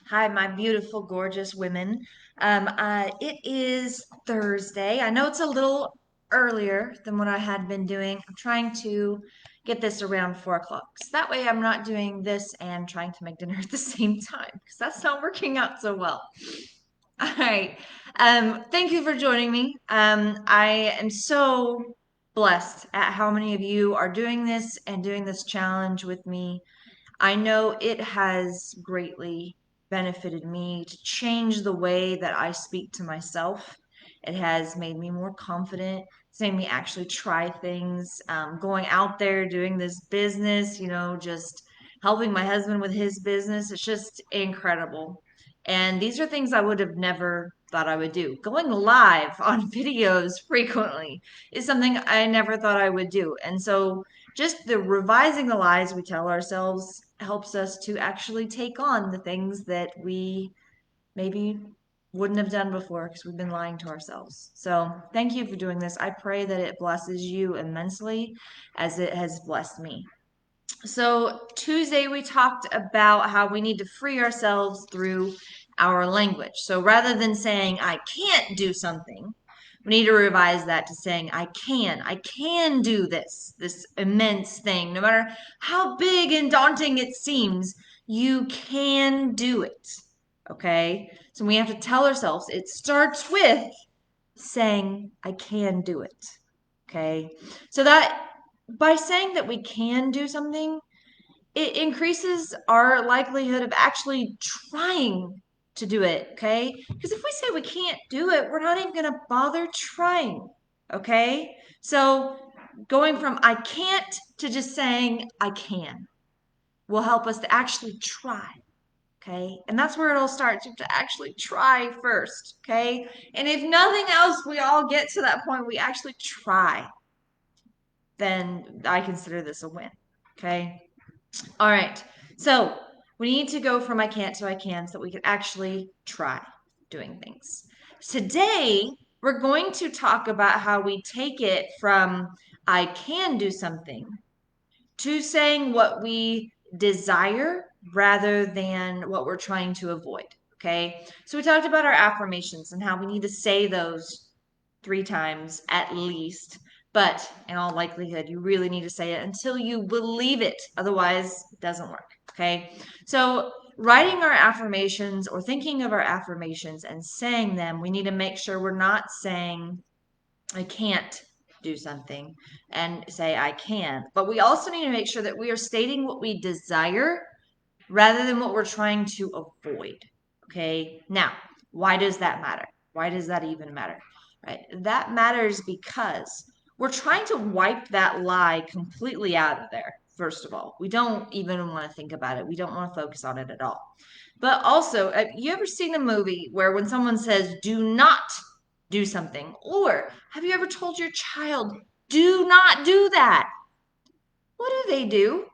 Hi, my beautiful, gorgeous women. It is Thursday. I know it's a little earlier than what I had been doing. I'm trying to get this around 4 o'clock. So that way I'm not doing this and trying to make dinner at the same time because that's not working out so well. All right. Thank you for joining me. I am so blessed at how many of you are doing this and doing this challenge with me. I know it has greatly benefited me to change the way that I speak to myself. It has made me more confident. It's made me actually try things. Going out there, doing this business, just helping my husband with his business. It's just incredible. And these are things I would have never thought I would do. Going live on videos frequently is something I never thought I would do. And so, just the revising the lies we tell ourselves helps us to actually take on the things that we maybe wouldn't have done before because we've been lying to ourselves. So, thank you for doing this. I pray that it blesses you immensely as it has blessed me. So, Tuesday we talked about how we need to free ourselves through our language. So, rather than saying, I can't do something, we need to revise that to saying, I can do this immense thing. No matter how big and daunting it seems, you can do it. Okay? So, we have to tell ourselves it starts with saying, I can do it. Okay? So, that by saying that we can do something, it increases our likelihood of actually trying to do it, okay? Because if we say we can't do it, we're not even going to bother trying, okay? So going from I can't to just saying I can will help us to actually try, okay? And that's where it all starts. You have to actually try first, okay? And if nothing else, we all get to that point, we actually try, then I consider this a win, okay? All right. So we need to go from I can't to I can so that we can actually try doing things. Today, we're going to talk about how we take it from I can do something to saying what we desire rather than what we're trying to avoid. Okay. So we talked about our affirmations and how we need to say those 3 times at least. But in all likelihood, you really need to say it until you believe it. Otherwise, it doesn't work. Okay. So, writing our affirmations or thinking of our affirmations and saying them, we need to make sure we're not saying, I can't do something and say, I can. But we also need to make sure that we are stating what we desire rather than what we're trying to avoid. Okay. Now, why does that matter? Why does that even matter? Right. That matters because we're trying to wipe that lie completely out of there. First of all, we don't even want to think about it. We don't want to focus on it at all. But also, have you ever seen a movie where when someone says, do not do something, or have you ever told your child, do not do that? What do?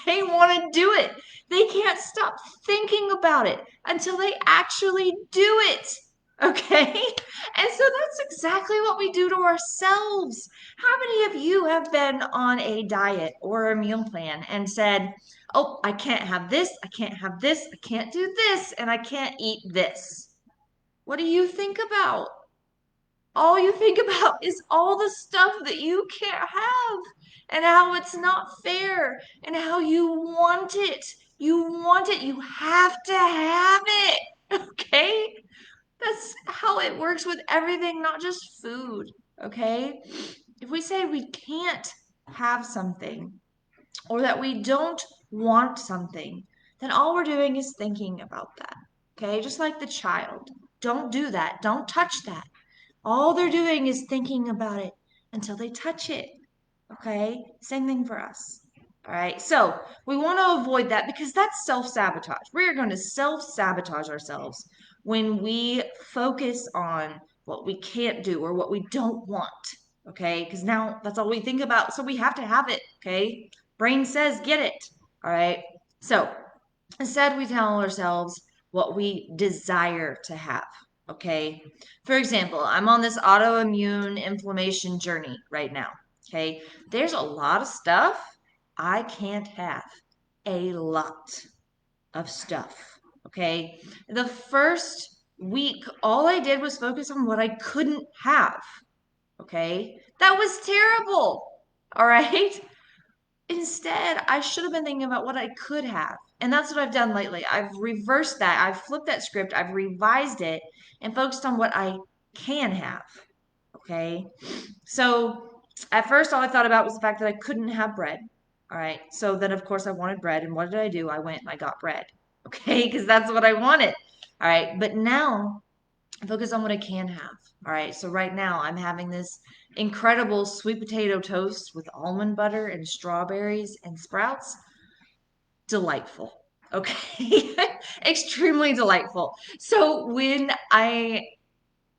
They want to do it. They can't stop thinking about it until they actually do it. Okay? And so that's exactly what we do to ourselves. How many of you have been on a diet or a meal plan and said, oh, I can't have this, I can't have this, I can't do this, and I can't eat this? What do you think about? All you think about is all the stuff that you can't have and how it's not fair and how you want it. You want it. You have to have it. Okay? That's how it works with everything, not just food. Okay? If we say we can't have something or that we don't want something, then all we're doing is thinking about that. Okay? Just like the child. Don't do that. Don't touch that. All they're doing is thinking about it until they touch it. Okay? Same thing for us. All right. So we want to avoid that because that's self sabotage. We're going to self sabotage ourselves when we focus on what we can't do or what we don't want. Okay. Because now that's all we think about. So we have to have it. Okay. Brain says, get it. All right. So instead, we tell ourselves what we desire to have. Okay. For example, I'm on this autoimmune inflammation journey right now. Okay. There's a lot of stuff I can't have. A lot of stuff. Okay. The first week, all I did was focus on what I couldn't have. Okay. That was terrible. All right. Instead, I should have been thinking about what I could have. And that's what I've done lately. I've reversed that. I've flipped that script. I've revised it and focused on what I can have. Okay. So at first, all I thought about was the fact that I couldn't have bread. All right. So then, of course, I wanted bread. And what did I do? I went and I got bread. Okay. Because that's what I wanted. All right. But now I focus on what I can have. All right. So right now, I'm having this incredible sweet potato toast with almond butter and strawberries and sprouts. Delightful. Okay. Extremely delightful. So when I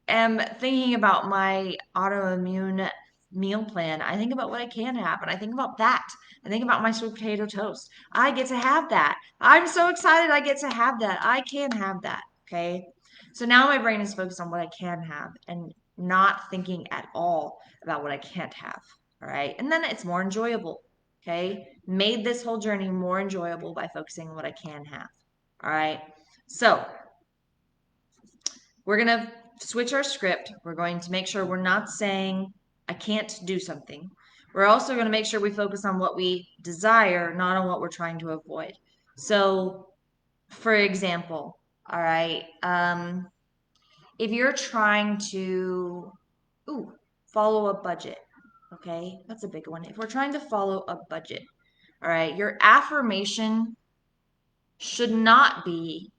am thinking about my autoimmune meal plan, I think about what I can have, and I think about that. I think about my sweet potato toast. I get to have that. I'm so excited I get to have that. I can have that. Okay. So now my brain is focused on what I can have and not thinking at all about what I can't have. All right. And then it's more enjoyable. Okay. Made this whole journey more enjoyable by focusing on what I can have. All right. So we're going to switch our script. We're going to make sure we're not saying, I can't do something. We're also going to make sure we focus on what we desire, not on what we're trying to avoid. So, for example, all right, if you're trying to, follow a budget, okay, that's a big one. If we're trying to follow a budget, all right, your affirmation should not be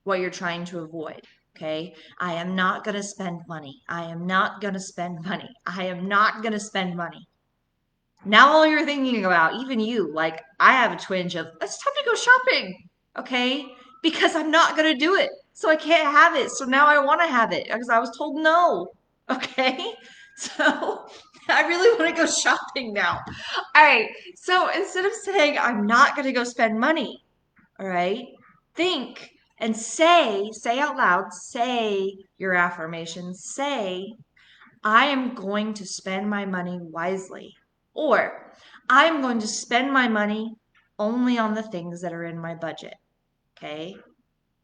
what you're trying to avoid. Okay. I am not going to spend money. I am not going to spend money. I am not going to spend money. Now, all you're thinking about, even you, like I have a twinge of, it's time to go shopping. Okay. Because I'm not going to do it. So I can't have it. So now I want to have it because I was told no. Okay. So I really want to go shopping now. All right. So instead of saying, I'm not going to go spend money, all right. Think and say out loud, say your affirmations, say, I am going to spend my money wisely. Or I'm going to spend my money only on the things that are in my budget. Okay.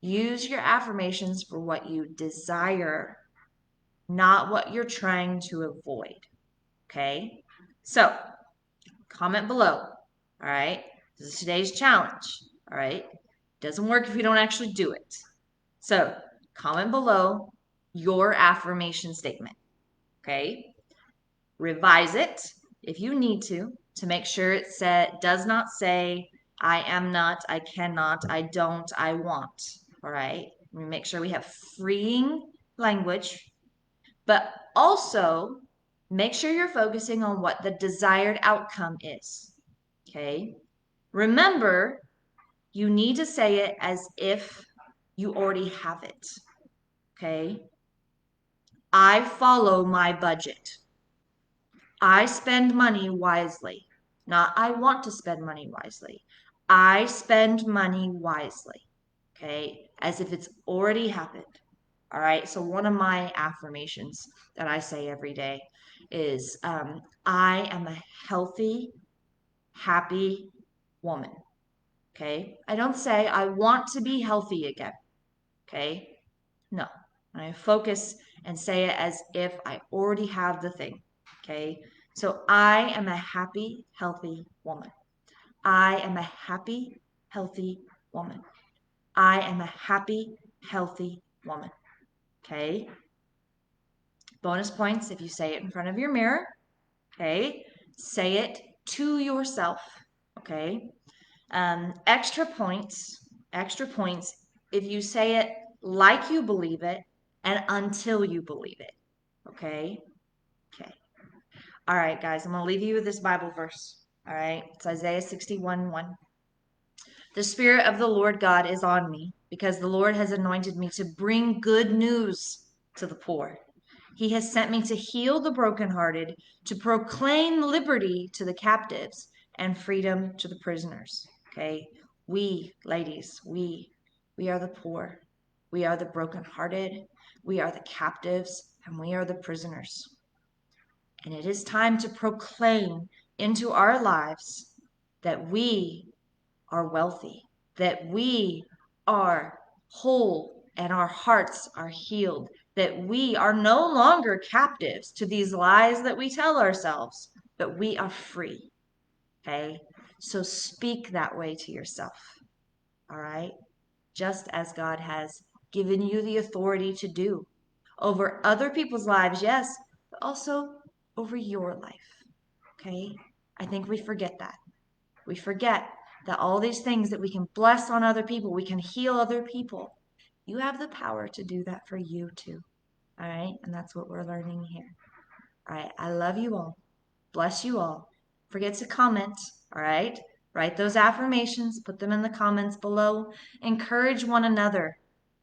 Use your affirmations for what you desire, not what you're trying to avoid. Okay. So comment below. All right. This is today's challenge. All right. Doesn't work if you don't actually do it. So comment below your affirmation statement. Okay. Revise it if you need to make sure it does not say, I am not, I cannot, I don't, I want. All right. We make sure we have freeing language, but also make sure you're focusing on what the desired outcome is. Okay. Remember, you need to say it as if you already have it. Okay. I follow my budget. I spend money wisely. Not I want to spend money wisely. I spend money wisely. Okay. As if it's already happened. All right. So, one of my affirmations that I say every day is I am a healthy, happy woman. Okay. I don't say I want to be healthy again. Okay. No. I focus and say it as if I already have the thing. Okay. So I am a happy, healthy woman. I am a happy, healthy woman. I am a happy, healthy woman. Okay. Bonus points if you say it in front of your mirror. Okay. Say it to yourself. Okay. Extra points if you say it like you believe it and until you believe it. Okay? Okay. All right, guys, I'm going to leave you with this Bible verse. All right? It's Isaiah 61:1. The Spirit of the Lord God is on me because the Lord has anointed me to bring good news to the poor. He has sent me to heal the brokenhearted, to proclaim liberty to the captives and freedom to the prisoners. Okay? We, ladies, we are the poor. We are the brokenhearted. We are the captives and we are the prisoners. And it is time to proclaim into our lives that we are wealthy, that we are whole and our hearts are healed, that we are no longer captives to these lies that we tell ourselves, but we are free. Okay? So speak that way to yourself. All right? Just as God has given you the authority to do over other people's lives, yes, but also over your life. Okay? I think we forget that. We forget that all these things that we can bless on other people, we can heal other people. You have the power to do that for you too. All right? And that's what we're learning here. All right? I love you all. Bless you all. Forget to comment. All right? Write those affirmations, put them in the comments below. Encourage one another.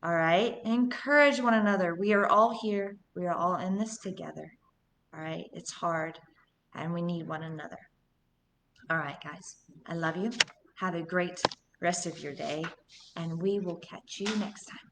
All right? Encourage one another. We are all here. We are all in this together. All right? It's hard and we need one another. All right, guys. I love you. Have a great rest of your day, and we will catch you next time.